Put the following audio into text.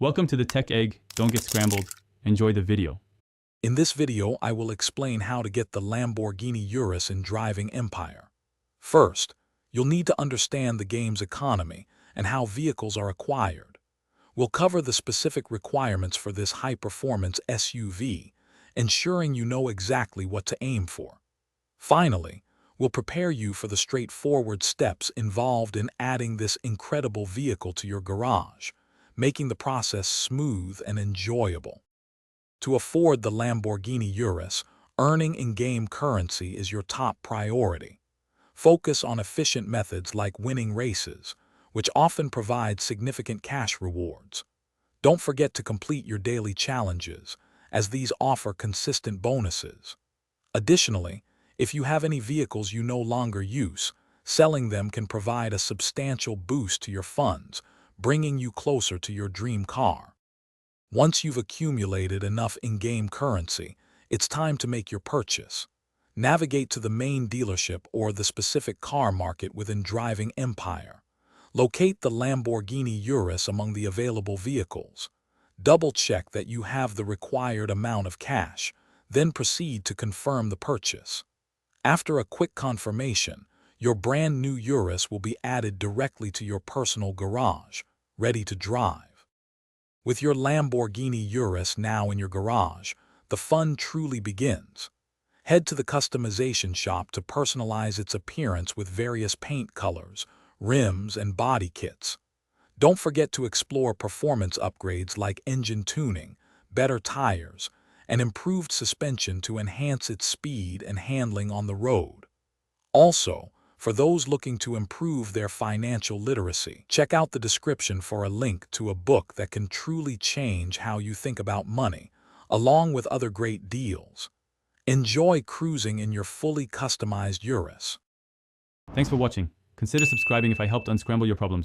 Welcome to the Tech Egg. Don't get scrambled. Enjoy the video. In this video, I will explain how to get the Lamborghini Urus in Driving Empire. First, you'll need to understand the game's economy and how vehicles are acquired. We'll cover the specific requirements for this high-performance SUV, ensuring you know exactly what to aim for. Finally, we'll prepare you for the straightforward steps involved in adding this incredible vehicle to your garage, making the process smooth and enjoyable. To afford the Lamborghini Urus, earning in-game currency is your top priority. Focus on efficient methods like winning races, which often provide significant cash rewards. Don't forget to complete your daily challenges, as these offer consistent bonuses. Additionally, if you have any vehicles you no longer use, selling them can provide a substantial boost to your funds, bringing you closer to your dream car. Once you've accumulated enough in-game currency, it's time to make your purchase. Navigate to the main dealership or the specific car market within Driving Empire. Locate the Lamborghini Urus among the available vehicles. Double-check that you have the required amount of cash, then proceed to confirm the purchase. After a quick confirmation, your brand new Urus will be added directly to your personal garage, ready to drive. With your Lamborghini Urus now in your garage, the fun truly begins. Head to the customization shop to personalize its appearance with various paint colors, rims, and body kits. Don't forget to explore performance upgrades like engine tuning, better tires, and improved suspension to enhance its speed and handling on the road. Also, for those looking to improve their financial literacy, check out the description for a link to a book that can truly change how you think about money, along with other great deals. Enjoy cruising in your fully customized Urus. Thanks for watching. Consider subscribing if I helped unscramble your problems.